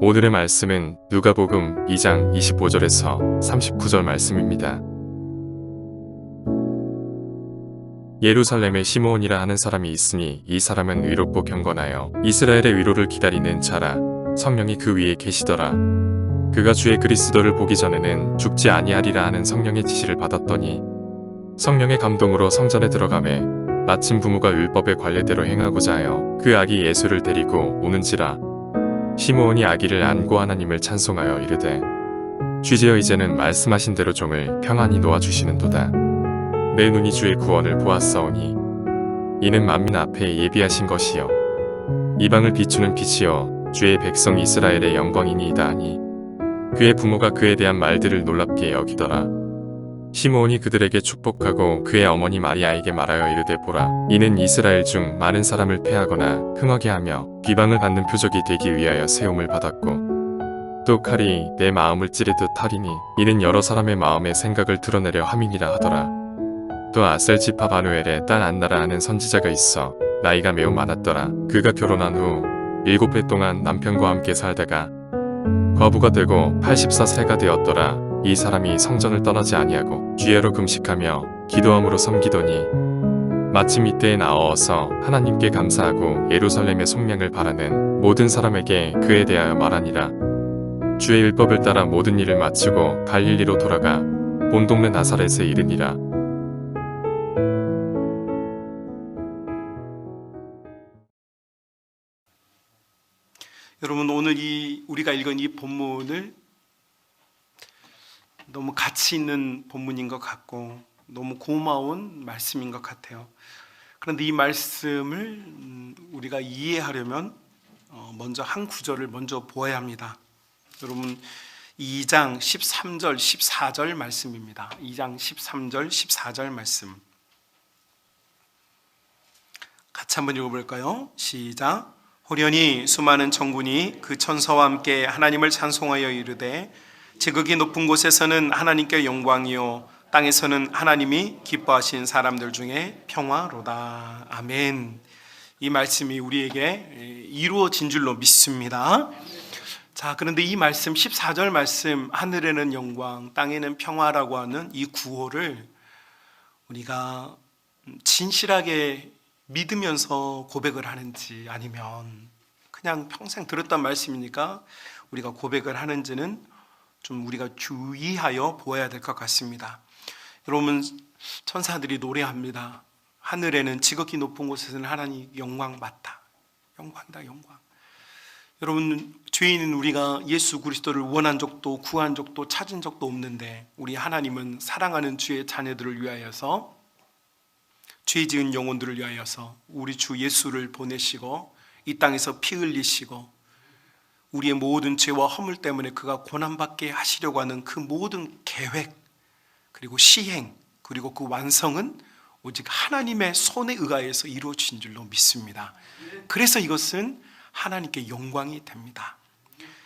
오늘의 말씀은 누가복음 2장 25절에서 39절 말씀입니다. 예루살렘에 시므온이라 하는 사람이 있으니 이 사람은 의롭고 경건하여 이스라엘의 위로를 기다리는 자라. 성령이 그 위에 계시더라. 그가 주의 그리스도를 보기 전에는 죽지 아니하리라 하는 성령의 지시를 받았더니 성령의 감동으로 성전에 들어가매 마침 부모가 율법의 관례대로 행하고자 하여 그 아기 예수를 데리고 오는지라. 시므온이 아기를 안고 하나님을 찬송하여 이르되 주제여 이제는 말씀하신 대로 종을 평안히 놓아주시는도다. 내 눈이 주의 구원을 보았사오니 이는 만민 앞에 예비하신 것이요 이방을 비추는 빛이요 주의 백성 이스라엘의 영광이니이다 하니 그의 부모가 그에 대한 말들을 놀랍게 여기더라. 시므온이 그들에게 축복하고 그의 어머니 마리아에게 말하여 이르되 보라, 이는 이스라엘 중 많은 사람을 패하거나 흥하게 하며 비방을 받는 표적이 되기 위하여 세움을 받았고 또 칼이 내 마음을 찌르듯 하리니 이는 여러 사람의 마음의 생각을 드러내려 함이니라 하더라. 또 아셀 지파 바누엘의 딸 안나라 하는 선지자가 있어 나이가 매우 많았더라. 그가 결혼한 후 7해 동안 남편과 함께 살다가 과부가 되고 84세가 되었더라. 이 사람이 성전을 떠나지 아니하고 주야로 금식하며 기도함으로 섬기더니 마침 이때에 나아서 하나님께 감사하고 예루살렘의 속량을 바라는 모든 사람에게 그에 대하여 말하니라. 주의 율법을 따라 모든 일을 마치고 갈릴리로 돌아가 본 동네 나사렛에 이르니라. 여러분, 오늘 우리가 읽은 이 본문을 너무 가치 있는 본문인 것 같고 너무 고마운 말씀인 것 같아요. 그런데 이 말씀을 우리가 이해하려면 먼저 한 구절을 먼저 보아야 합니다. 여러분, 2장 13절 14절 말씀입니다. 2장 13절 14절 말씀 같이 한번 읽어볼까요? 시작. 호련히 수많은 천군이 그 천사와 함께 하나님을 찬송하여 이르되 지극히 높은 곳에서는 하나님께 영광이요 땅에서는 하나님이 기뻐하신 사람들 중에 평화로다. 아멘. 이 말씀이 우리에게 이루어진 줄로 믿습니다. 자, 그런데 이 말씀 14절 말씀, 하늘에는 영광 땅에는 평화라고 하는 이 구호를 우리가 진실하게 믿으면서 고백을 하는지, 아니면 그냥 평생 들었던 말씀이니까 우리가 고백을 하는지는 좀 우리가 주의하여 보아야 될 것 같습니다. 여러분, 천사들이 노래합니다. 하늘에는 지극히 높은 곳에서는 하나님 영광 맞다. 영광이다, 영광. 여러분, 죄인은 우리가 예수 그리스도를 원한 적도 구한 적도 찾은 적도 없는데 우리 하나님은 사랑하는 주의 자녀들을 위하여서, 죄 지은 영혼들을 위하여서 우리 주 예수를 보내시고 이 땅에서 피 흘리시고 우리의 모든 죄와 허물 때문에 그가 고난받게 하시려고 하는 그 모든 계획, 그리고 시행, 그리고 그 완성은 오직 하나님의 손에 의하여서 이루어진 줄로 믿습니다. 그래서 이것은 하나님께 영광이 됩니다.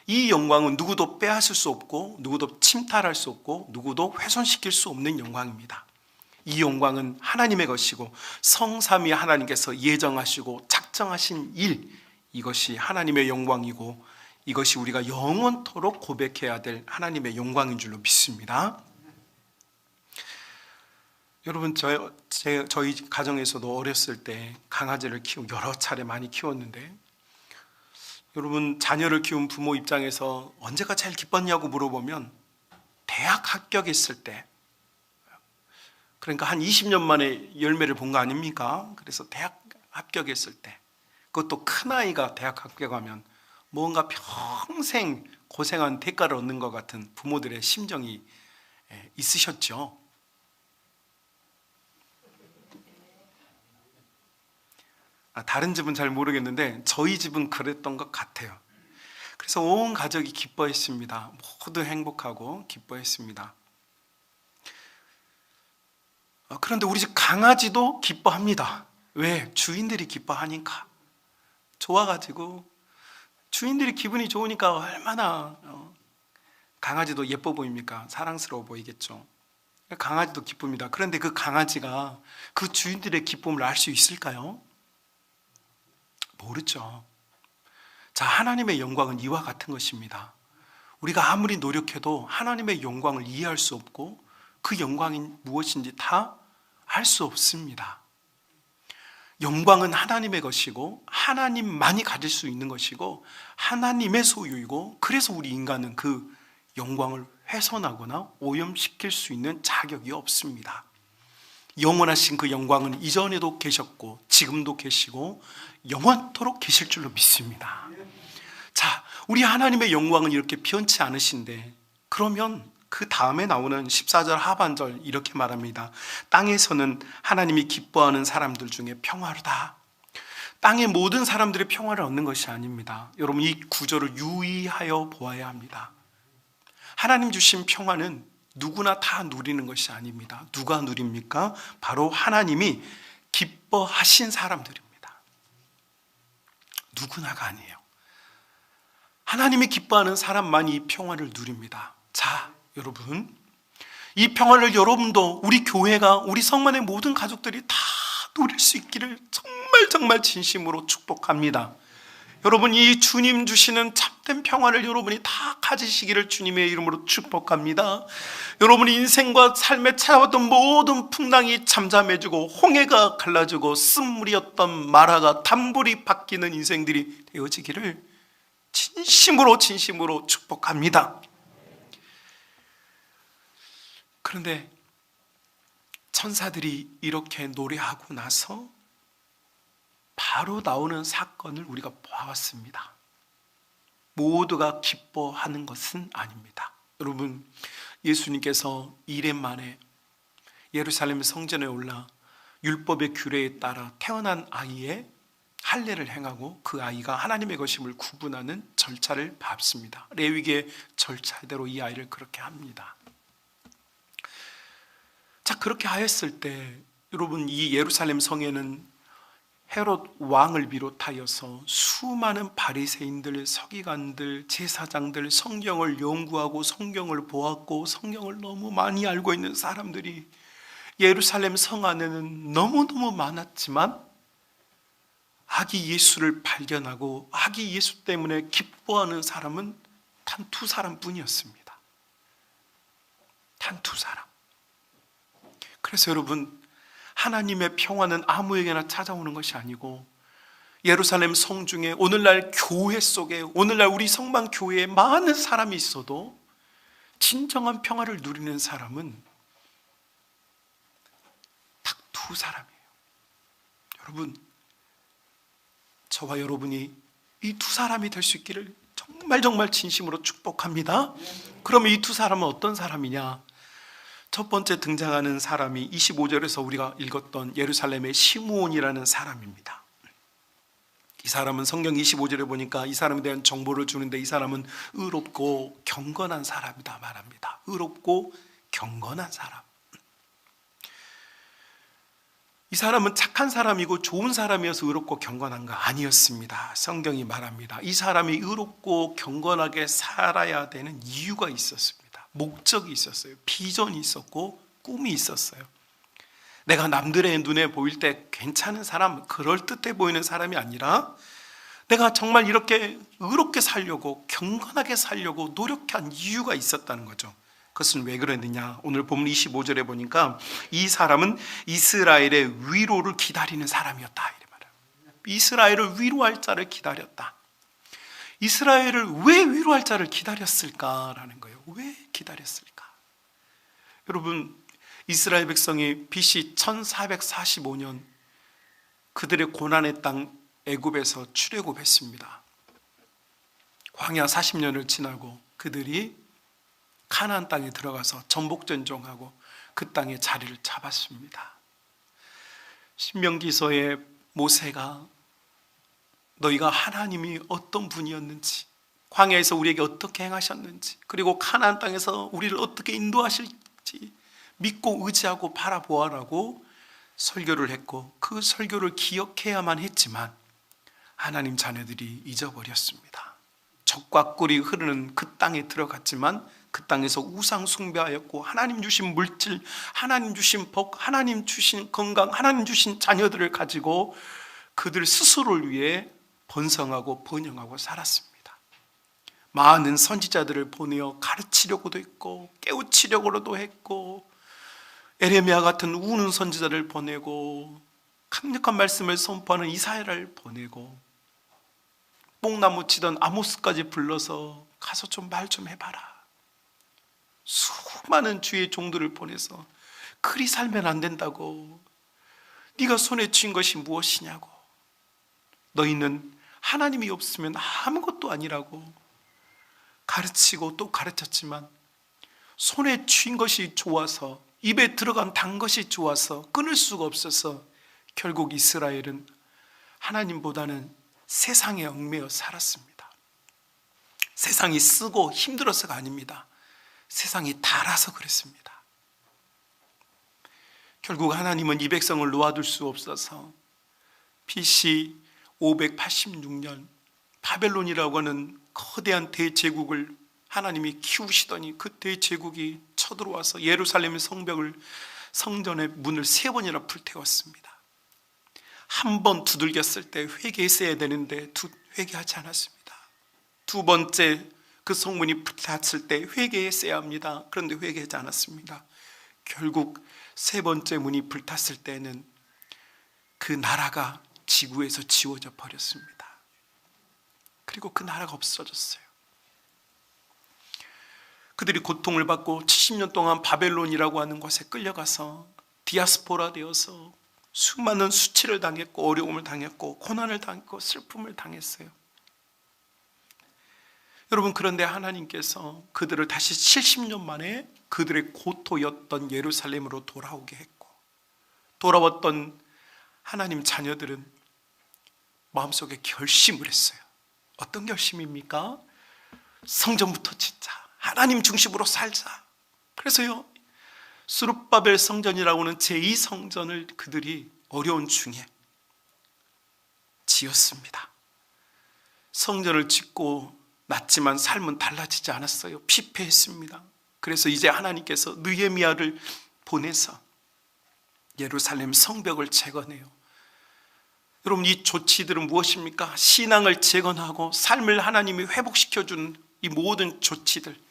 이 영광은 누구도 빼앗을 수 없고 누구도 침탈할 수 없고 누구도 훼손시킬 수 없는 영광입니다. 이 영광은 하나님의 것이고 성삼위 하나님께서 예정하시고 작정하신 일, 이것이 하나님의 영광이고 이것이 우리가 영원토록 고백해야 될 하나님의 영광인 줄로 믿습니다. 여러분, 저희 가정에서도 어렸을 때 강아지를 여러 차례 많이 키웠는데, 여러분, 자녀를 키운 부모 입장에서 언제가 제일 기뻤냐고 물어보면 대학 합격했을 때, 그러니까 한 20년 만에 열매를 본 거 아닙니까? 그래서 대학 합격했을 때, 그것도 큰아이가 대학 합격하면 뭔가 평생 고생한 대가를 얻는 것 같은 부모들의 심정이 있으셨죠. 다른 집은 잘 모르겠는데 저희 집은 그랬던 것 같아요. 그래서 온 가족이 기뻐했습니다. 모두 행복하고 기뻐했습니다. 그런데 우리 집 강아지도 기뻐합니다. 왜? 주인들이 기뻐하니까. 좋아가지고 주인들이 기분이 좋으니까 얼마나 강아지도 예뻐 보입니까? 사랑스러워 보이겠죠. 강아지도 기쁩니다. 그런데 그 강아지가 그 주인들의 기쁨을 알 수 있을까요? 모르죠. 자, 하나님의 영광은 이와 같은 것입니다. 우리가 아무리 노력해도 하나님의 영광을 이해할 수 없고 그 영광이 무엇인지 다 알 수 없습니다. 영광은 하나님의 것이고 하나님만이 가질 수 있는 것이고 하나님의 소유이고, 그래서 우리 인간은 그 영광을 훼손하거나 오염시킬 수 있는 자격이 없습니다. 영원하신 그 영광은 이전에도 계셨고 지금도 계시고 영원토록 계실 줄로 믿습니다. 자, 우리 하나님의 영광은 이렇게 변치 않으신데, 그러면 그 다음에 나오는 14절 하반절 이렇게 말합니다. 땅에서는 하나님이 기뻐하는 사람들 중에 평화로다. 땅의 모든 사람들의 평화를 얻는 것이 아닙니다. 여러분, 이 구절을 유의하여 보아야 합니다. 하나님 주신 평화는 누구나 다 누리는 것이 아닙니다. 누가 누립니까? 바로 하나님이 기뻐하신 사람들입니다. 누구나가 아니에요. 하나님이 기뻐하는 사람만이 이 평화를 누립니다. 자, 여러분, 이 평화를 여러분도, 우리 교회가, 우리 성만의 모든 가족들이 다 누릴 수 있기를 정말 진심으로 축복합니다. 여러분, 이 주님 주시는 참된 평화를 여러분이 다 가지시기를 주님의 이름으로 축복합니다. 여러분이 인생과 삶에 찾아왔던 모든 풍랑이 잠잠해지고 홍해가 갈라지고 쓴물이었던 마라가 단물이 바뀌는 인생들이 되어지기를 진심으로 축복합니다. 그런데 천사들이 이렇게 노래하고 나서 바로 나오는 사건을 우리가 보았습니다. 모두가 기뻐하는 것은 아닙니다. 여러분, 예수님께서 2년 만에 예루살렘 성전에 올라 율법의 규례에 따라 태어난 아이의 할례를 행하고 그 아이가 하나님의 것임을 구분하는 절차를 밟습니다. 레위기의 절차대로 이 아이를 그렇게 합니다. 자, 그렇게 하였을 때 여러분, 이 예루살렘 성에는 헤롯 왕을 비롯하여서 수많은 바리새인들, 서기관들, 제사장들, 성경을 연구하고 성경을 보았고 성경을 너무 많이 알고 있는 사람들이 예루살렘 성 안에는 너무너무 많았지만, 아기 예수를 발견하고 아기 예수 때문에 기뻐하는 사람은 단 2사람뿐이었습니다. 단 2사람. 그래서 여러분, 하나님의 평화는 아무에게나 찾아오는 것이 아니고, 예루살렘 성 중에 오늘날 교회 속에, 오늘날 우리 성만 교회에 많은 사람이 있어도 진정한 평화를 누리는 사람은 딱 2사람이에요. 여러분, 저와 여러분이 이 2사람이 될 수 있기를 정말 진심으로 축복합니다. 그러면 이 2사람은 어떤 사람이냐? 첫 번째 등장하는 사람이 25절에서 우리가 읽었던 예루살렘의 시므온이라는 사람입니다. 이 사람은 성경 25절에 보니까 이 사람에 대한 정보를 주는데, 이 사람은 의롭고 경건한 사람이다 말합니다. 의롭고 경건한 사람. 이 사람은 착한 사람이고 좋은 사람이어서 의롭고 경건한가? 아니었습니다. 성경이 말합니다. 이 사람이 의롭고 경건하게 살아야 되는 이유가 있었습니다. 목적이 있었어요. 비전이 있었고 꿈이 있었어요. 내가 남들의 눈에 보일 때 괜찮은 사람, 그럴듯해 보이는 사람이 아니라 내가 정말 이렇게 의롭게 살려고, 경건하게 살려고 노력한 이유가 있었다는 거죠. 그것은 왜 그랬느냐? 오늘 본문 25절에 보니까 이 사람은 이스라엘의 위로를 기다리는 사람이었다, 이래 말해요. 이스라엘을 위로할 자를 기다렸다. 이스라엘을 왜 위로할 자를 기다렸을까라는 거예요. 왜 기다렸을까? 여러분, 이스라엘 백성이 BC 1445년 그들의 고난의 땅 애굽에서 출애굽했습니다. 광야 40년을 지나고 그들이 가나안 땅에 들어가서 전복전종하고 그 땅에 자리를 잡았습니다. 신명기서에 모세가 너희가 하나님이 어떤 분이었는지, 광야에서 우리에게 어떻게 행하셨는지, 그리고 가나안 땅에서 우리를 어떻게 인도하실지 믿고 의지하고 바라보아라고 설교를 했고, 그 설교를 기억해야만 했지만 하나님 자녀들이 잊어버렸습니다. 적과 꿀이 흐르는 그 땅에 들어갔지만 그 땅에서 우상 숭배하였고, 하나님 주신 물질, 하나님 주신 복, 하나님 주신 건강, 하나님 주신 자녀들을 가지고 그들 스스로를 위해 번성하고 번영하고 살았습니다. 많은 선지자들을 보내어 가르치려고도 했고 깨우치려고도 했고, 에레미야 같은 우는 선지자를 보내고 강력한 말씀을 선포하는 이사야를 보내고, 뽕나무 치던 아모스까지 불러서 가서 좀 말 좀 해봐라. 수많은 주의 종들을 보내서 그리 살면 안 된다고, 네가 손에 쥔 것이 무엇이냐고, 너희는 하나님이 없으면 아무것도 아니라고 가르치고 또 가르쳤지만, 손에 쥔 것이 좋아서, 입에 들어간 단 것이 좋아서 끊을 수가 없어서 결국 이스라엘은 하나님보다는 세상에 얽매여 살았습니다. 세상이 쓰고 힘들어서가 아닙니다. 세상이 달아서 그랬습니다. 결국 하나님은 이 백성을 놓아둘 수 없어서 BC 586년 바벨론이라고 하는 거대한 대제국을 하나님이 키우시더니, 그 대제국이 쳐들어와서 예루살렘의 성전의 문을 3번이나 불태웠습니다. 한 번 두들겼을 때 회개했어야 되는데 회개하지 않았습니다. 두 번째 그 성문이 불탔을 때 회개했어야 합니다. 그런데 회개하지 않았습니다. 결국 3번째 문이 불탔을 때는 그 나라가 지구에서 지워져 버렸습니다. 그리고 그 나라가 없어졌어요. 그들이 고통을 받고 70년 동안 바벨론이라고 하는 곳에 끌려가서 디아스포라 되어서 수많은 수치를 당했고 어려움을 당했고 고난을 당했고 슬픔을 당했어요. 여러분, 그런데 하나님께서 그들을 다시 70년 만에 그들의 고토였던 예루살렘으로 돌아오게 했고, 돌아왔던 하나님 자녀들은 마음속에 결심을 했어요. 어떤 결심입니까? 성전부터 짓자, 하나님 중심으로 살자. 그래서요, 스룹바벨 성전이라고는 제2성전을 그들이 어려운 중에 지었습니다. 성전을 짓고 났지만 삶은 달라지지 않았어요. 피폐했습니다. 그래서 이제 하나님께서 느헤미야를 보내서 예루살렘 성벽을 재건해요. 여러분, 이 조치들은 무엇입니까? 신앙을 재건하고 삶을 하나님이 회복시켜준 이 모든 조치들,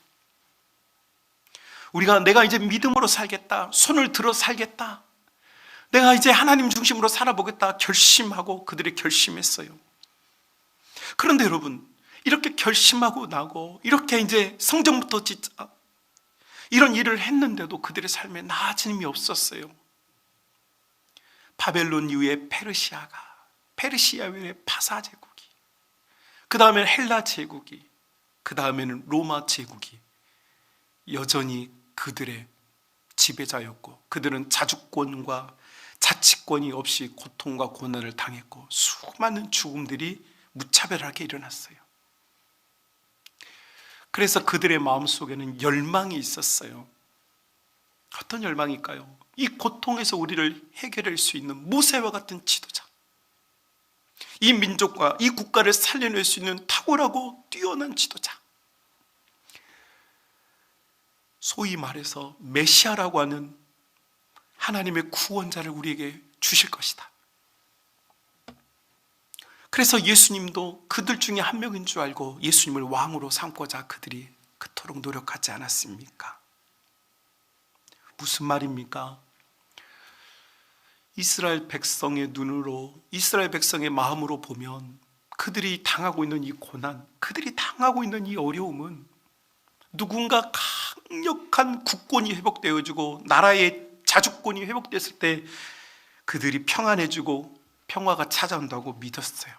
내가 이제 믿음으로 살겠다, 손을 들어 살겠다, 내가 이제 하나님 중심으로 살아보겠다 결심하고 그들이 결심했어요. 그런데 여러분, 이렇게 결심하고 나고 이렇게 이제 성전부터 짓자, 이런 일을 했는데도 그들의 삶에 나아짐이 없었어요. 바벨론 이후에 페르시아 외에 파사 제국이, 그 다음에는 헬라 제국이, 그 다음에는 로마 제국이 여전히 그들의 지배자였고, 그들은 자주권과 자치권이 없이 고통과 고난을 당했고 수많은 죽음들이 무차별하게 일어났어요. 그래서 그들의 마음속에는 열망이 있었어요. 어떤 열망일까요? 이 고통에서 우리를 해결할 수 있는 모세와 같은 지도자, 이 민족과 이 국가를 살려낼 수 있는 탁월하고 뛰어난 지도자, 소위 말해서 메시아라고 하는 하나님의 구원자를 우리에게 주실 것이다. 그래서 예수님도 그들 중에 한 명인 줄 알고 예수님을 왕으로 삼고자 그들이 그토록 노력하지 않았습니까? 무슨 말입니까? 이스라엘 백성의 눈으로, 이스라엘 백성의 마음으로 보면 그들이 당하고 있는 이 고난, 그들이 당하고 있는 이 어려움은 누군가 강력한 국권이 회복되어지고 나라의 자주권이 회복됐을 때 그들이 평안해지고 평화가 찾아온다고 믿었어요.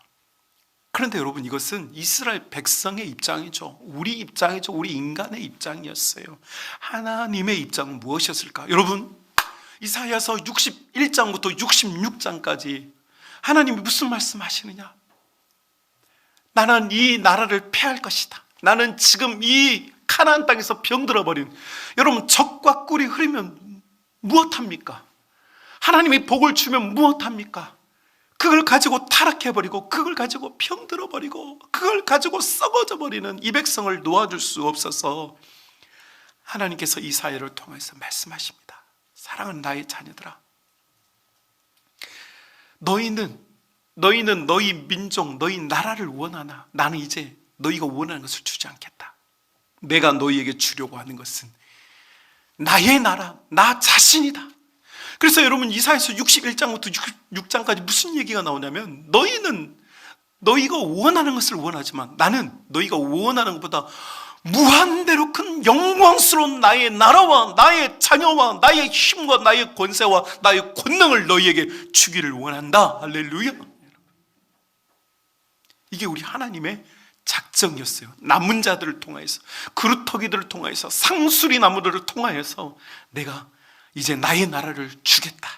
그런데 여러분, 이것은 이스라엘 백성의 입장이죠. 우리 입장이죠. 우리 인간의 입장이었어요. 하나님의 입장은 무엇이었을까? 여러분, 이사야서 61장부터 66장까지 하나님이 무슨 말씀하시느냐? 나는 이 나라를 패할 것이다. 나는 지금 이 가나안 땅에서 병들어버린, 여러분, 젖과 꿀이 흐르면 무엇합니까? 하나님이 복을 주면 무엇합니까? 그걸 가지고 타락해버리고, 그걸 가지고 병들어버리고, 그걸 가지고 썩어져버리는 이 백성을 놓아줄 수 없어서 하나님께서 이사야를 통해서 말씀하십니다. 사랑하는 나의 자녀들아, 너희는 너희는 너희 민족, 너희 나라를 원하나 나는 이제 너희가 원하는 것을 주지 않겠다. 내가 너희에게 주려고 하는 것은 나의 나라, 나 자신이다. 그래서 여러분 이사야서 61장부터 66장까지 무슨 얘기가 나오냐면 너희는 너희가 원하는 것을 원하지만 나는 너희가 원하는 것보다 무한대로 큰 영광스러운 나의 나라와 나의 자녀와 나의 힘과 나의 권세와 나의 권능을 너희에게 주기를 원한다. 할렐루야. 이게 우리 하나님의 작정이었어요. 남은 자들을 통하여서, 그루터기들을 통하여서, 상수리 나무들을 통하여서 내가 이제 나의 나라를 주겠다.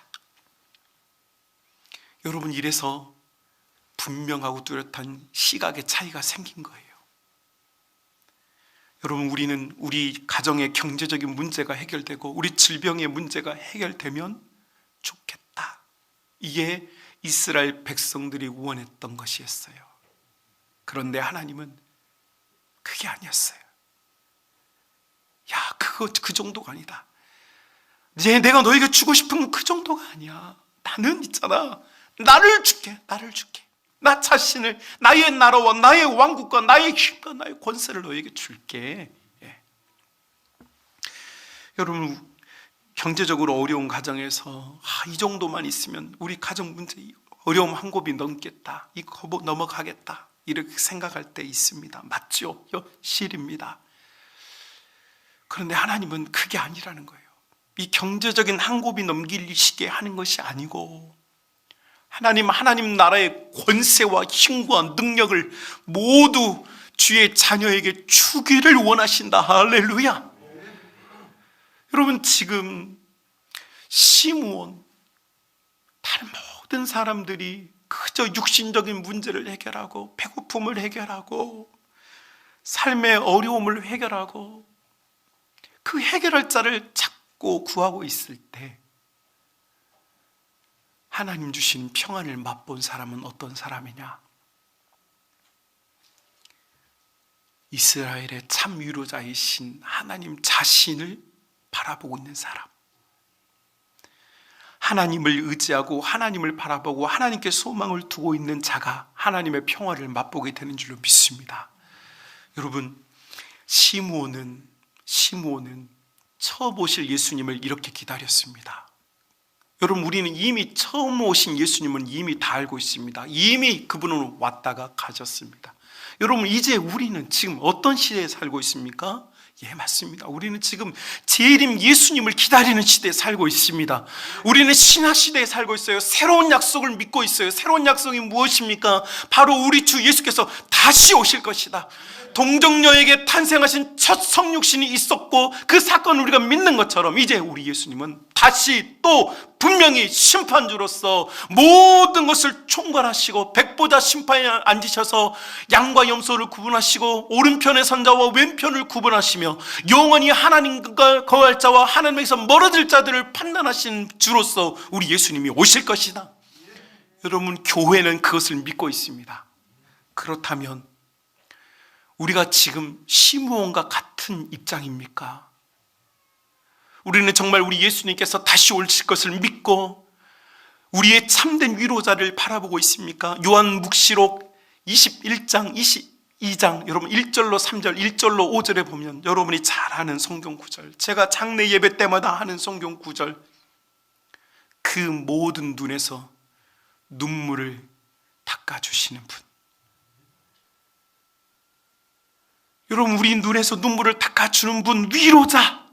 여러분, 이래서 분명하고 뚜렷한 시각의 차이가 생긴 거예요. 여러분, 우리는 우리 가정의 경제적인 문제가 해결되고 우리 질병의 문제가 해결되면 좋겠다. 이게 이스라엘 백성들이 원했던 것이었어요. 그런데 하나님은 그게 아니었어요. 야, 그 정도가 아니다. 이제 내가 너에게 주고 싶은 건 그 정도가 아니야. 나는 있잖아, 나를 줄게. 나 자신을, 나의 나라와 나의 왕국과 나의 힘과 나의 권세를 너에게 줄게. 예. 여러분, 경제적으로 어려운 가정에서 이 정도만 있으면 우리 가정 문제 어려움 한 곱이 넘겠다, 이 곱 넘어가겠다, 이렇게 생각할 때 있습니다. 맞죠? 실입니다. 그런데 하나님은 그게 아니라는 거예요. 이 경제적인 한 곱이 넘기시게 하는 것이 아니고 하나님 나라의 권세와 힘과 능력을 모두 주의 자녀에게 주기를 원하신다. 할렐루야. 여러분, 지금 시므온, 다른 모든 사람들이 그저 육신적인 문제를 해결하고 배고픔을 해결하고 삶의 어려움을 해결하고 그 해결할 자를 찾고 구하고 있을 때 하나님 주신 평안을 맛본 사람은 어떤 사람이냐? 이스라엘의 참 위로자이신 하나님 자신을 바라보고 있는 사람, 하나님을 의지하고 하나님을 바라보고 하나님께 소망을 두고 있는 자가 하나님의 평화를 맛보게 되는 줄로 믿습니다. 여러분, 시므온은 처음 오실 예수님을 이렇게 기다렸습니다. 여러분, 우리는 이미 처음 오신 예수님은 이미 다 알고 있습니다. 이미 그분은 왔다가 가셨습니다. 여러분, 이제 우리는 지금 어떤 시대에 살고 있습니까? 예, 맞습니다. 우리는 지금 재림 예수님을 기다리는 시대에 살고 있습니다. 우리는 신약 시대에 살고 있어요. 새로운 약속을 믿고 있어요. 새로운 약속이 무엇입니까? 바로 우리 주 예수께서 다시 오실 것이다. 동정녀에게 탄생하신 첫 성육신이 있었고 그 사건을 우리가 믿는 것처럼 이제 우리 예수님은 다시 또 분명히 심판주로서 모든 것을 총괄하시고 백보자 심판에 앉으셔서 양과 염소를 구분하시고 오른편의 선자와 왼편을 구분하시며 영원히 하나님과 거할 자와 하나님에게서 멀어질 자들을 판단하신 주로서 우리 예수님이 오실 것이다. 여러분, 교회는 그것을 믿고 있습니다. 그렇다면 우리가 지금 시므온과 같은 입장입니까? 우리는 정말 우리 예수님께서 다시 오실 것을 믿고 우리의 참된 위로자를 바라보고 있습니까? 요한묵시록 21장, 22장, 여러분 1절로 3절, 1절로 5절에 보면 여러분이 잘 아는 성경 구절, 제가 장례 예배 때마다 하는 성경 구절, 그 모든 눈에서 눈물을 닦아주시는 분, 여러분, 우리 눈에서 눈물을 닦아주는 분, 위로자.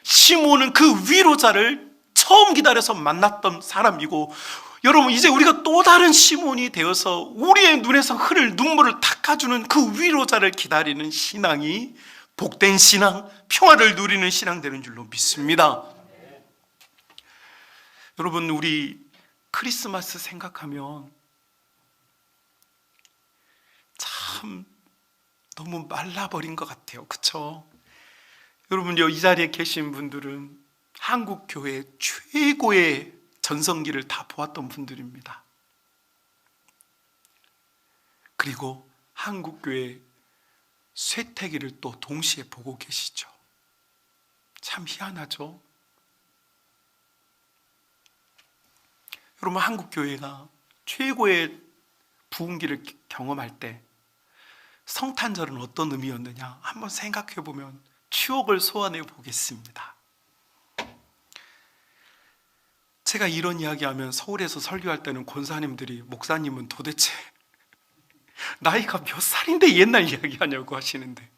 시므온은 그 위로자를 처음 기다려서 만났던 사람이고, 여러분, 이제 우리가 또 다른 시므온이 되어서 우리의 눈에서 흐를 눈물을 닦아주는 그 위로자를 기다리는 신앙이 복된 신앙, 평화를 누리는 신앙 되는 줄로 믿습니다. 여러분, 우리 크리스마스 생각하면 참 너무 말라버린 것 같아요. 그렇죠? 여러분, 이 자리에 계신 분들은 한국 교회 최고의 전성기를 다 보았던 분들입니다. 그리고 한국 교회 쇠퇴기를 또 동시에 보고 계시죠. 참 희한하죠? 여러분, 한국 교회가 최고의 부흥기를 경험할 때 성탄절은 어떤 의미였느냐 한번 생각해 보면 추억을 소환해 보겠습니다. 제가 이런 이야기하면 서울에서 설교할 때는 권사님들이 목사님은 도대체 나이가 몇 살인데 옛날 이야기하냐고 하시는데,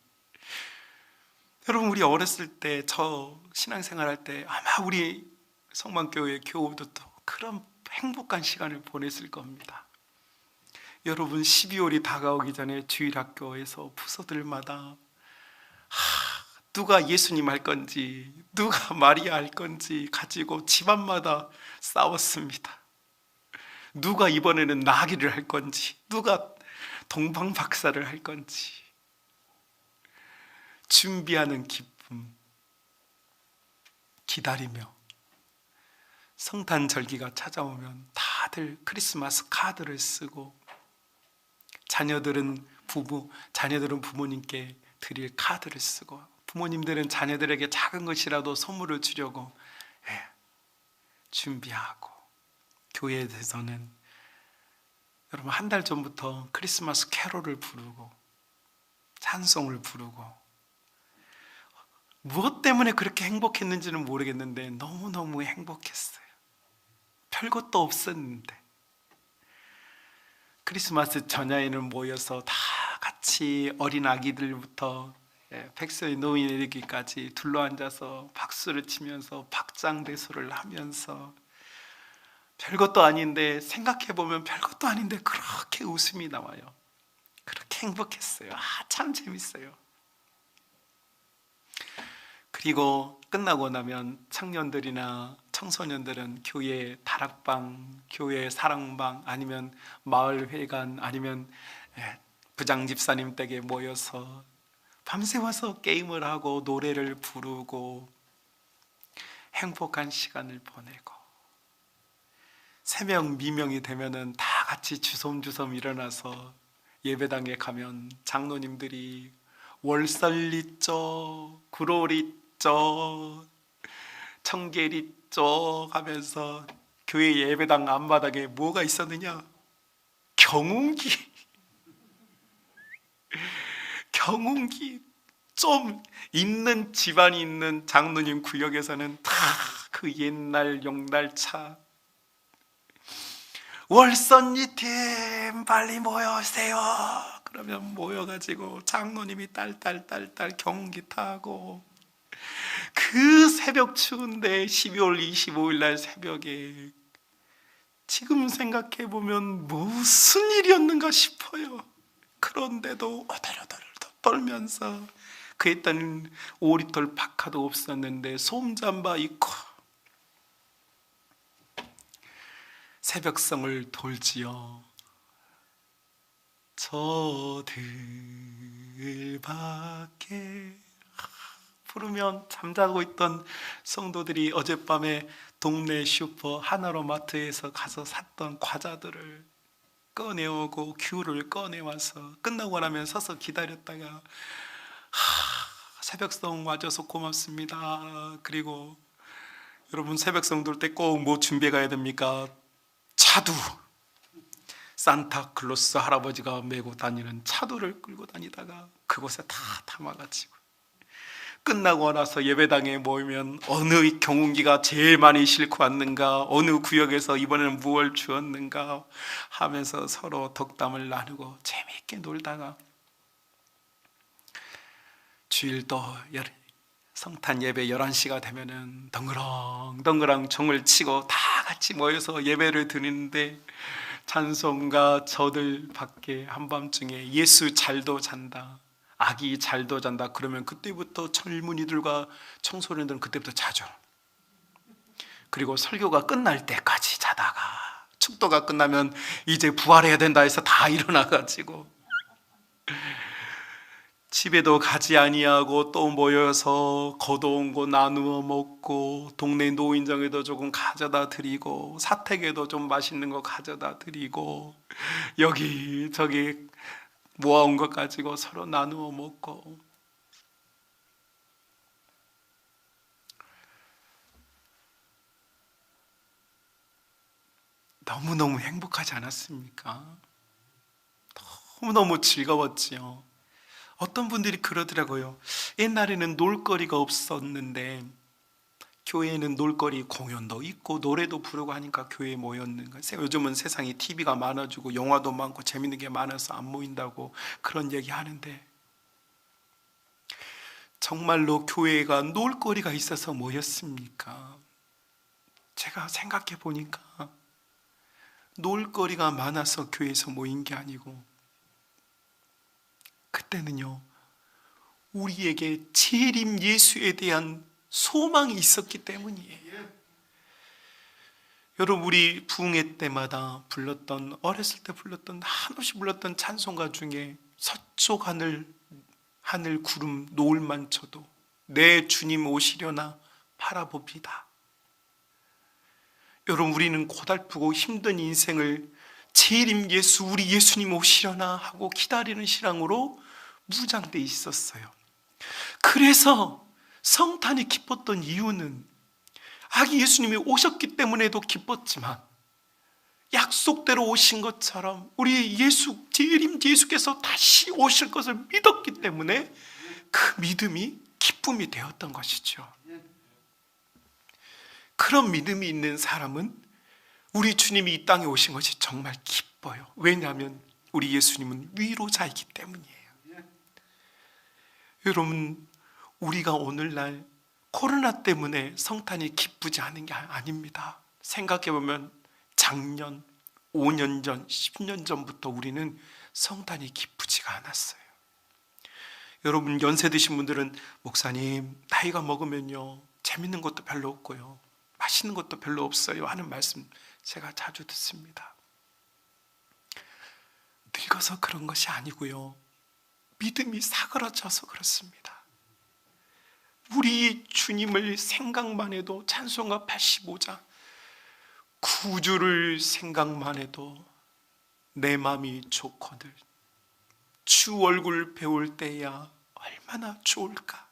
여러분 우리 어렸을 때 저 신앙생활 할 때 아마 우리 성만교회 교우들도 그런 행복한 시간을 보냈을 겁니다. 여러분 12월이 다가오기 전에 주일학교에서 부서들마다 누가 예수님 할 건지 누가 마리아 할 건지 가지고 집안마다 싸웠습니다. 누가 이번에는 나귀를 할 건지 누가 동방박사를 할 건지 준비하는 기쁨, 기다리며 성탄절기가 찾아오면 다들 크리스마스 카드를 쓰고 자녀들은 부모님께 드릴 카드를 쓰고 부모님들은 자녀들에게 작은 것이라도 선물을 주려고 준비하고, 교회에서는 여러분 한 달 전부터 크리스마스 캐롤을 부르고 찬송을 부르고, 무엇 때문에 그렇게 행복했는지는 모르겠는데 너무너무 행복했어요. 별것도 없었는데 크리스마스 전야에는 모여서 다 같이 어린 아기들부터 백岁노인에게까지 둘러앉아서 박수를 치면서 박장대소를 하면서 별것도 아닌데, 생각해보면 별것도 아닌데 그렇게 웃음이 나와요. 그렇게 행복했어요. 참 재밌어요. 그리고 끝나고 나면 청년들이나 청소년들은 교회 다락방, 교회 사랑방, 아니면 마을회관, 아니면 부장집사님 댁에 모여서 밤새 와서 게임을 하고 노래를 부르고 행복한 시간을 보내고, 새벽 미명이 되면은 다 같이 주섬주섬 일어나서 예배당에 가면 장로님들이 월설리쩌, 구로리쩌, 청계리쩌 하면서 교회 예배당 앞마당에 뭐가 있었느냐? 경운기. 경운기. 좀 있는 집안이 있는 장로님 구역에서는 다 그 옛날 용날차, 월선리팀 빨리 모여오세요. 그러면 모여가지고 장로님이 딸딸딸딸 경운기 타고, 그 새벽 추운데 12월 25일 날 새벽에 지금 생각해보면 무슨 일이었는가 싶어요. 그런데도 오들오들 떨면서, 그에 따른 오리털 박하도 없었는데 솜잠바 입고 새벽성을 돌지요. 저 들밖에 부르면 잠자고 있던 성도들이 어젯밤에 동네 슈퍼 하나로마트에서 가서 샀던 과자들을 꺼내오고 귤을 꺼내와서 끝나고 나면 서서 기다렸다가 새벽성 와줘서 고맙습니다. 그리고 여러분 새벽성 돌 때 꼭 뭐 준비해 가야 됩니까? 차두. 산타클로스 할아버지가 메고 다니는 차두를 끌고 다니다가 그곳에 다 담아가지고 끝나고 나서 예배당에 모이면 어느 경운기가 제일 많이 싣고 왔는가, 어느 구역에서 이번에는 무엇을 주었는가 하면서 서로 덕담을 나누고 재미있게 놀다가 주일도 성탄 예배 11시가 되면은 덩그렁 종을 치고 다 같이 모여서 예배를 드리는데, 찬송가 저들 밖에 한밤중에 예수 잘도 잔다, 아기 잘도 잔다 그러면 그때부터 젊은이들과 청소년들은 그때부터 자죠. 그리고 설교가 끝날 때까지 자다가 축도가 끝나면 이제 부활해야 된다 해서 다 일어나가지고 집에도 가지 아니하고 또 모여서 걷어온 거 나누어 먹고, 동네 노인정에도 조금 가져다 드리고, 사택에도 좀 맛있는 거 가져다 드리고, 여기저기 모아온 것 가지고 서로 나누어 먹고, 너무너무 행복하지 않았습니까? 너무너무 즐거웠지요. 어떤 분들이 그러더라고요. 옛날에는 놀거리가 없었는데 교회에는 놀거리 공연도 있고 노래도 부르고 하니까 교회에 모였는가. 요즘은 세상에 TV가 많아지고 영화도 많고 재밌는 게 많아서 안 모인다고 그런 얘기 하는데, 정말로 교회가 놀거리가 있어서 모였습니까? 제가 생각해 보니까 놀거리가 많아서 교회에서 모인 게 아니고, 그때는요, 우리에게 재림 예수에 대한 소망이 있었기 때문이에요. 여러분, 우리 부흥회 때마다 불렀던, 어렸을 때 불렀던, 한없이 불렀던 찬송가 중에 서쪽 하늘 구름 노을만 쳐도 내 주님 오시려나 바라봅니다. 여러분, 우리는 고달프고 힘든 인생을 재림 예수, 우리 예수님 오시려나 하고 기다리는 신앙으로 무장돼 있었어요. 그래서 성탄이 기뻤던 이유는 아기 예수님이 오셨기 때문에도 기뻤지만, 약속대로 오신 것처럼 우리 재림 예수께서 다시 오실 것을 믿었기 때문에 그 믿음이 기쁨이 되었던 것이죠. 그런 믿음이 있는 사람은 우리 주님이 이 땅에 오신 것이 정말 기뻐요. 왜냐하면 우리 예수님은 위로자이기 때문이에요. 여러분, 우리가 오늘날 코로나 때문에 성탄이 기쁘지 않은 게 아닙니다. 생각해보면 작년, 5년 전, 10년 전부터 우리는 성탄이 기쁘지가 않았어요. 여러분, 연세 드신 분들은 목사님, 나이가 먹으면요 재밌는 것도 별로 없고요 맛있는 것도 별로 없어요 하는 말씀 제가 자주 듣습니다. 늙어서 그런 것이 아니고요, 믿음이 사그라져서 그렇습니다. 우리 주님을 생각만 해도, 찬송가 85장 구주를 생각만 해도 내 맘이 좋거늘 주 얼굴 배울 때야 얼마나 좋을까.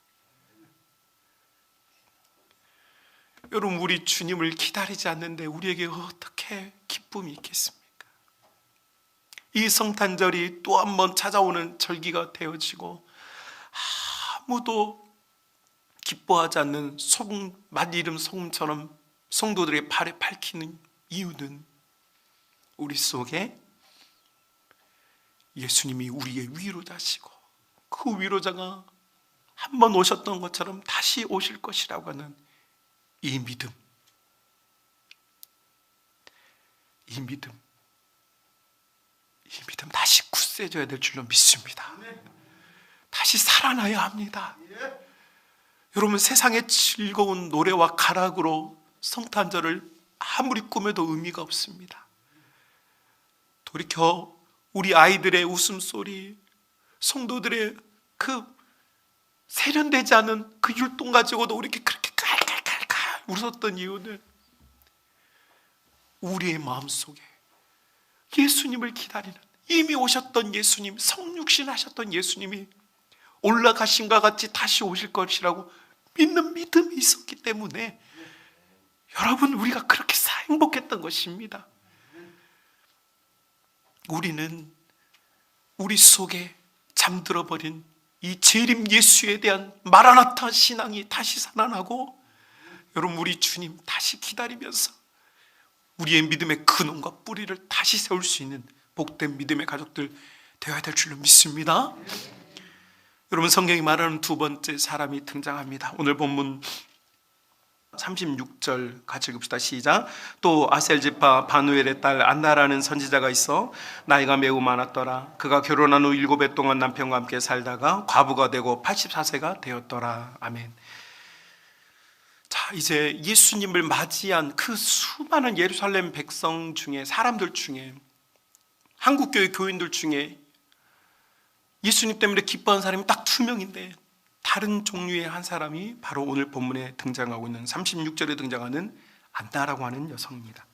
여러분, 우리 주님을 기다리지 않는데 우리에게 어떻게 기쁨이 있겠습니까? 이 성탄절이 또 한 번 찾아오는 절기가 되어지고 아무도 기뻐하지 않는 맛이름 소금처럼 성도들의 발에 밝히는 이유는 우리 속에 예수님이 우리의 위로자시고, 그 위로자가 한 번 오셨던 것처럼 다시 오실 것이라고 하는 이 믿음, 다시 굳세져야 될 줄로 믿습니다. 다시 살아나야 합니다. 여러분, 세상의 즐거운 노래와 가락으로 성탄절을 아무리 꾸며도 의미가 없습니다. 돌이켜 우리 아이들의 웃음소리, 성도들의 그 세련되지 않은 그 율동 가지고도 우리 그렇게 칼칼칼칼 웃었던 이유는 우리의 마음속에 예수님을 기다리는, 이미 오셨던 예수님, 성육신 하셨던 예수님이 올라가신과 같이 다시 오실 것이라고 믿는 믿음이 있었기 때문에 여러분, 우리가 그렇게 행복했던 것입니다. 우리는 우리 속에 잠들어 버린 이 재림 예수에 대한 마라나타 신앙이 다시 살아나고, 여러분, 우리 주님 다시 기다리면서 우리의 믿음의 근원과 뿌리를 다시 세울 수 있는 복된 믿음의 가족들 되어야 될 줄로 믿습니다. 여러분, 성경이 말하는 두 번째 사람이 등장합니다. 오늘 본문 36절 같이 읽읍시다. 시작. 또 아셀지파 바누엘의 딸 안나라는 선지자가 있어 나이가 매우 많았더라. 그가 결혼한 후 7해 동안 남편과 함께 살다가 과부가 되고 84세가 되었더라. 아멘. 자, 이제 예수님을 맞이한 그 수많은 예루살렘 백성 중에, 사람들 중에, 한국교회 교인들 중에 예수님 때문에 기뻐하는 사람이 딱 2명인데, 다른 종류의 한 사람이 바로 오늘 본문에 등장하고 있는 36절에 등장하는 안나라고 하는 여성입니다.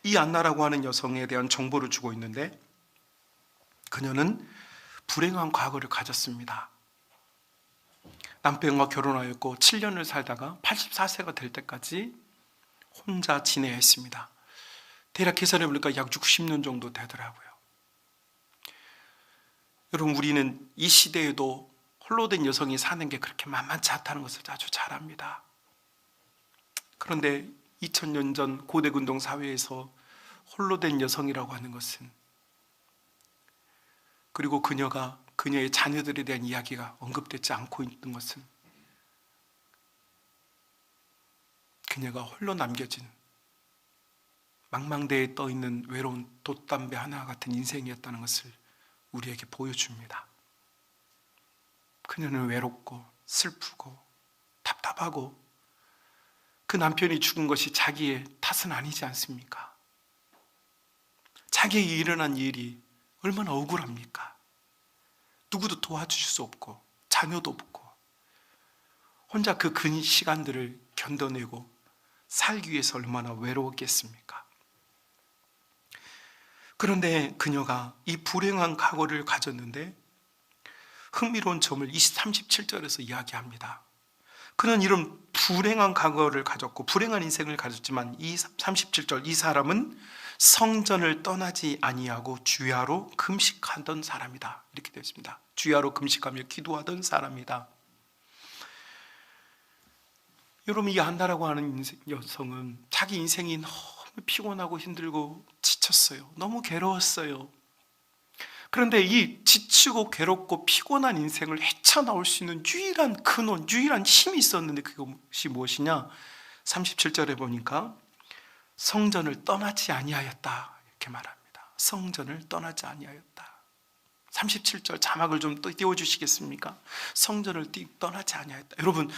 이 안나라고 하는 여성에 대한 정보를 주고 있는데, 그녀는 불행한 과거를 가졌습니다. 남편과 결혼하였고 7년을 살다가 84세가 될 때까지 혼자 지내야 했습니다. 대략 계산해 보니까 약 60년 정도 되더라고요. 여러분, 우리는 이 시대에도 홀로 된 여성이 사는 게 그렇게 만만치 않다는 것을 아주 잘 압니다. 그런데 2000년 전 고대근동 사회에서 홀로 된 여성이라고 하는 것은, 그리고 그녀의 자녀들에 대한 이야기가 언급되지 않고 있는 것은, 그녀가 홀로 남겨진 망망대해에 떠있는 외로운 돛담배 하나 같은 인생이었다는 것을 우리에게 보여줍니다. 그녀는 외롭고 슬프고 답답하고, 그 남편이 죽은 것이 자기의 탓은 아니지 않습니까? 자기에게 일어난 일이 얼마나 억울합니까? 누구도 도와주실 수 없고 자녀도 없고 혼자 그 긴 시간들을 견뎌내고 살기 위해서 얼마나 외로웠겠습니까? 그런데 그녀가 이 불행한 과거를 가졌는데, 흥미로운 점을 37절에서 이야기합니다. 그는 이런 불행한 과거를 가졌고 불행한 인생을 가졌지만, 이 37절, 이 사람은 성전을 떠나지 아니하고 주야로 금식하던 사람이다, 이렇게 되어 있습니다. 주야로 금식하며 기도하던 사람이다. 여러분, 이 안나라고 하는 여성은 자기 인생이 너무 피곤하고 힘들고 지쳤어요. 너무 괴로웠어요. 그런데 이 지치고 괴롭고 피곤한 인생을 헤쳐나올 수 있는 유일한 근원, 유일한 힘이 있었는데, 그것이 무엇이냐? 37절에 보니까 성전을 떠나지 아니하였다, 이렇게 말합니다. 성전을 떠나지 아니하였다. 37절 자막을 좀 띄워주시겠습니까? 성전을 떠나지 아니하였다. 여러분,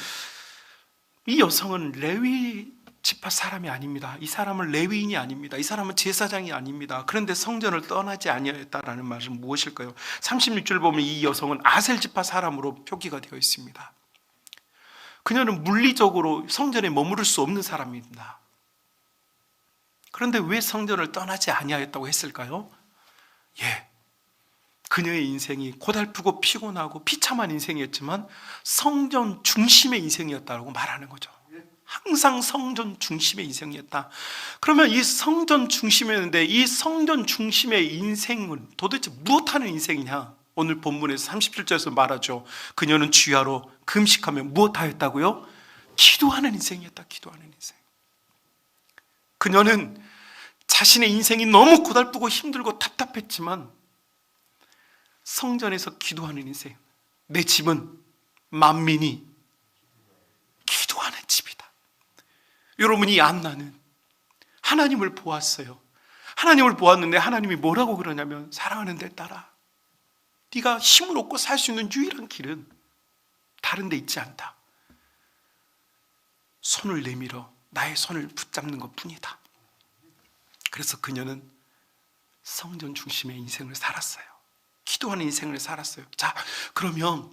이 여성은 레위 지파 사람이 아닙니다. 이 사람은 레위인이 아닙니다. 이 사람은 제사장이 아닙니다. 그런데 성전을 떠나지 아니하였다라는 말은 무엇일까요? 36절 보면 이 여성은 아셀 지파 사람으로 표기가 되어 있습니다. 그녀는 물리적으로 성전에 머무를 수 없는 사람입니다. 그런데 왜 성전을 떠나지 아니하였다고 했을까요? 그녀의 인생이 고달프고 피곤하고 비참한 인생이었지만 성전 중심의 인생이었다고 말하는 거죠. 항상 성전 중심의 인생이었다. 그러면 이 성전 중심이었는데, 이 성전 중심의 인생은 도대체 무엇하는 인생이냐? 오늘 본문에서 37절에서 말하죠. 그녀는 주야로 금식하며 무엇하였다고요? 기도하는 인생이었다. 기도하는 인생. 그녀는 자신의 인생이 너무 고달프고 힘들고 답답했지만 성전에서 기도하는 인생. 내 집은 만민이 기도하는 집이다. 여러분, 이 안나는 하나님을 보았어요. 하나님을 보았는데 하나님이 뭐라고 그러냐면, 사랑하는 내 딸아, 네가 힘을 얻고 살 수 있는 유일한 길은 다른 데 있지 않다. 손을 내밀어 나의 손을 붙잡는 것 뿐이다. 그래서 그녀는 성전 중심의 인생을 살았어요. 기도하는 인생을 살았어요. 자, 그러면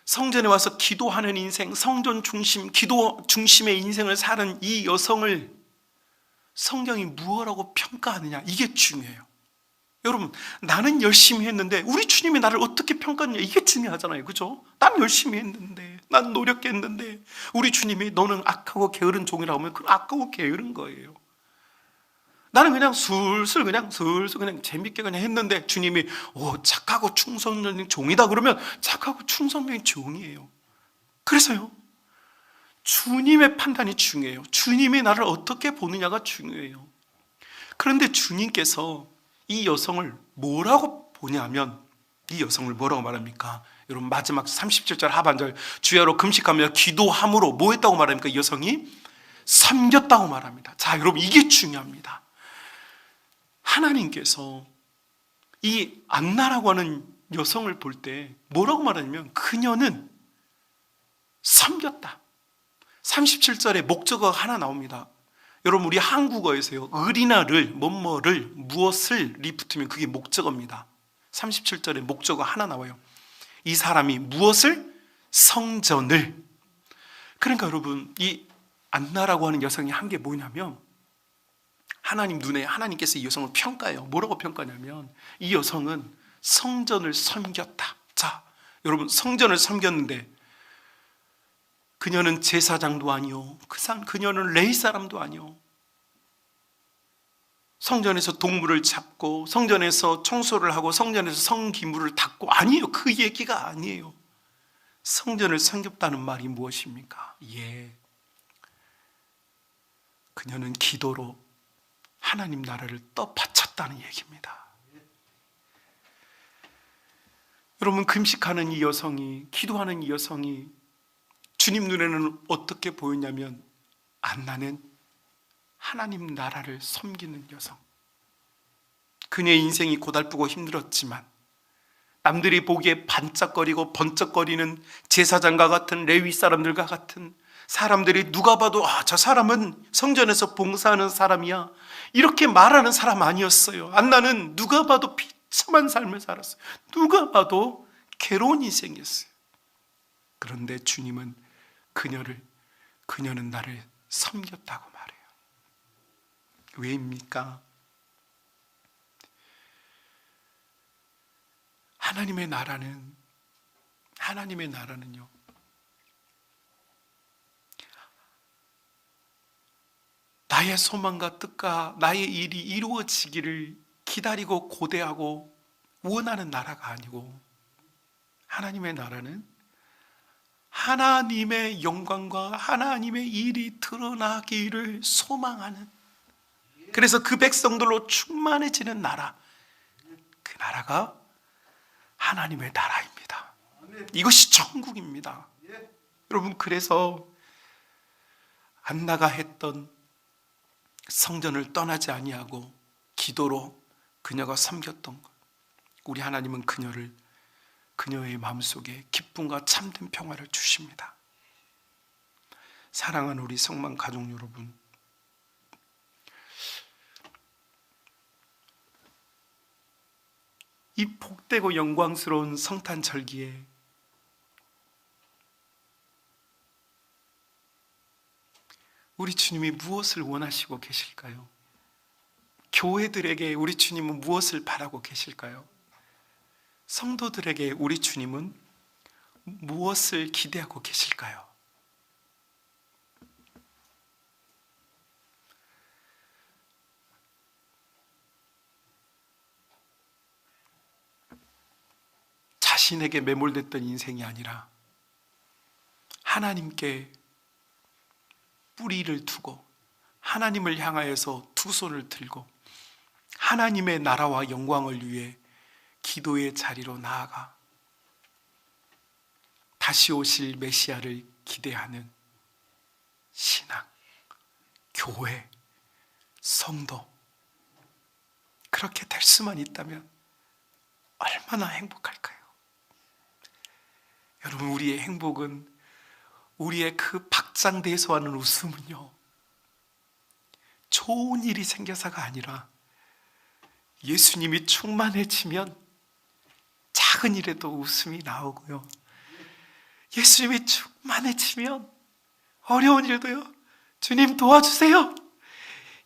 성전에 와서 기도하는 인생, 성전 중심, 기도 중심의 인생을 사는 이 여성을 성경이 무엇라고 평가하느냐, 이게 중요해요. 여러분, 나는 열심히 했는데 우리 주님이 나를 어떻게 평가하느냐, 이게 중요하잖아요. 그죠? 난 열심히 했는데, 난 노력했는데 우리 주님이 너는 악하고 게으른 종이라고 하면, 그건 악하고 게으른 거예요. 나는 그냥 슬슬 그냥 재밌게 그냥 했는데 주님이 착하고 충성된 종이다 그러면 착하고 충성된 종이에요. 그래서요, 주님의 판단이 중요해요. 주님이 나를 어떻게 보느냐가 중요해요. 그런데 주님께서 이 여성을 뭐라고 보냐면, 이 여성을 뭐라고 말합니까? 여러분, 마지막 37절 하반절, 주야로 금식하며 기도함으로 뭐 했다고 말합니까? 이 여성이 섬겼다고 말합니다. 자, 여러분, 이게 중요합니다. 하나님께서 이 안나라고 하는 여성을 볼 때 뭐라고 말하냐면, 그녀는 섬겼다. 37절에 목적어가 하나 나옵니다. 여러분, 우리 한국어에서요, 을이나 를, 뭐뭐를, 무엇을이 붙으면 그게 목적어입니다. 37절에 목적어 하나 나와요. 이 사람이 무엇을? 성전을. 그러니까 여러분, 이 안나라고 하는 여성이 한 게 뭐냐면, 하나님 눈에 하나님께서 이 여성을 평가해요. 뭐라고 평가냐면, 이 여성은 성전을 섬겼다. 자, 여러분, 성전을 섬겼는데 그녀는 제사장도 아니요, 그녀는 레위 사람도 아니요, 성전에서 동물을 잡고 성전에서 청소를 하고 성전에서 성기물을 닦고, 아니에요. 그 얘기가 아니에요. 성전을 섬겼다는 말이 무엇입니까? 그녀는 기도로 하나님 나라를 떠받쳤다는 얘기입니다. 여러분, 금식하는 이 여성이, 기도하는 이 여성이 주님 눈에는 어떻게 보였냐면, 안나는 하나님 나라를 섬기는 여성. 그녀의 인생이 고달프고 힘들었지만 남들이 보기에 반짝거리고 번쩍거리는 제사장과 같은 레위 사람들과 같은 사람들이 누가 봐도 저 사람은 성전에서 봉사하는 사람이야, 이렇게 말하는 사람 아니었어요. 안나는 누가 봐도 비참한 삶을 살았어요. 누가 봐도 괴로운 인생이었어요. 그런데 주님은 그녀는 나를 섬겼다고 말해요. 왜입니까? 하나님의 나라는요, 나의 소망과 뜻과 나의 일이 이루어지기를 기다리고 고대하고 원하는 나라가 아니고, 하나님의 나라는 하나님의 영광과 하나님의 일이 드러나기를 소망하는, 그래서 그 백성들로 충만해지는 나라, 그 나라가 하나님의 나라입니다. 이것이 천국입니다. 여러분, 그래서 안나가 했던 성전을 떠나지 아니하고 기도로 그녀가 섬겼던 것, 우리 하나님은 그녀의 마음속에 기쁨과 참된 평화를 주십니다. 사랑하는 우리 성만 가족 여러분, 이 복되고 영광스러운 성탄절기에 우리 주님이 무엇을 원하시고 계실까요? 교회들에게 우리 주님은 무엇을 바라고 계실까요? 성도들에게 우리 주님은 무엇을 기대하고 계실까요? 자신에게 매몰됐던 인생이 아니라 하나님께 뿌리를 두고 하나님을 향하여서 두 손을 들고 하나님의 나라와 영광을 위해 기도의 자리로 나아가 다시 오실 메시아를 기대하는 신앙, 교회, 성도, 그렇게 될 수만 있다면 얼마나 행복할까요? 여러분, 우리의 행복은, 우리의 그 박장대소하는 웃음은요, 좋은 일이 생겨서가 아니라 예수님이 충만해지면 작은 일에도 웃음이 나오고요, 예수님이 충만해지면 어려운 일도요, 주님 도와주세요,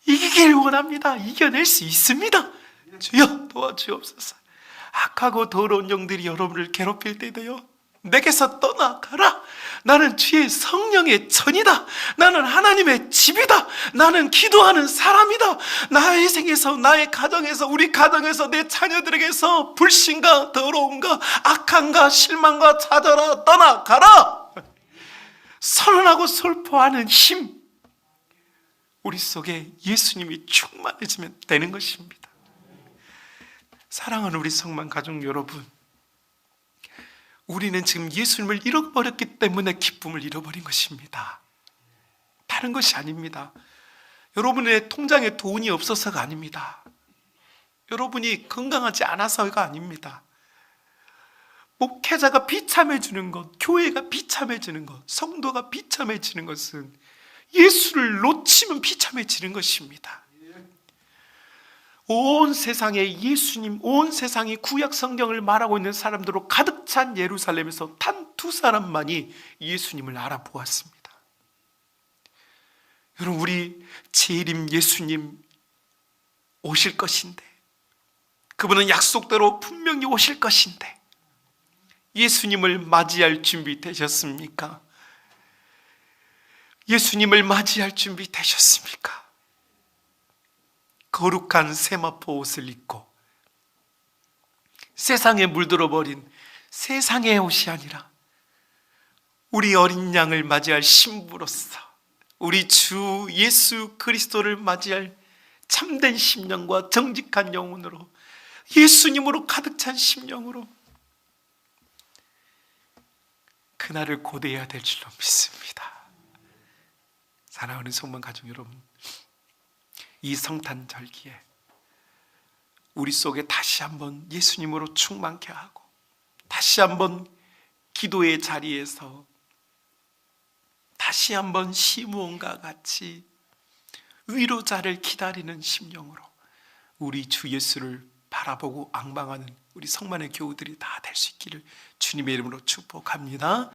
이기길 원합니다, 이겨낼 수 있습니다, 주여 도와주옵소서. 악하고 더러운 영들이 여러분을 괴롭힐 때도요, 내게서 떠나가라, 나는 주의 성령의 전이다, 나는 하나님의 집이다, 나는 기도하는 사람이다, 나의 생에서, 나의 가정에서, 우리 가정에서, 내 자녀들에게서 불신과 더러움과 악함과 실망과 찾아라, 떠나가라, 선언하고 선포하는 힘, 우리 속에 예수님이 충만해지면 되는 것입니다. 사랑하는 우리 성만 가족 여러분, 우리는 지금 예수님을 잃어버렸기 때문에 기쁨을 잃어버린 것입니다. 다른 것이 아닙니다. 여러분의 통장에 돈이 없어서가 아닙니다. 여러분이 건강하지 않아서가 아닙니다. 목회자가 비참해지는 것, 교회가 비참해지는 것, 성도가 비참해지는 것은 예수를 놓치면 비참해지는 것입니다. 온 세상에 예수님, 온 세상이 구약 성경을 말하고 있는 사람들로 가득 찬 예루살렘에서 단 두 사람만이 예수님을 알아보았습니다. 여러분, 우리 재림 예수님 오실 것인데, 그분은 약속대로 분명히 오실 것인데, 예수님을 맞이할 준비 되셨습니까? 예수님을 맞이할 준비 되셨습니까? 거룩한 세마포 옷을 입고 세상에 물들어 버린 세상의 옷이 아니라 우리 어린 양을 맞이할 신부로서 우리 주 예수 그리스도를 맞이할 참된 심령과 정직한 영혼으로 예수님으로 가득 찬 심령으로 그날을 고대해야 될 줄로 믿습니다. 사랑하는 성만 가족 여러분, 이 성탄절기에 우리 속에 다시 한번 예수님으로 충만케 하고 다시 한번 기도의 자리에서 다시 한번 시므온과 같이 위로자를 기다리는 심령으로 우리 주 예수를 바라보고 앙망하는 우리 성만의 교우들이 다 될 수 있기를 주님의 이름으로 축복합니다.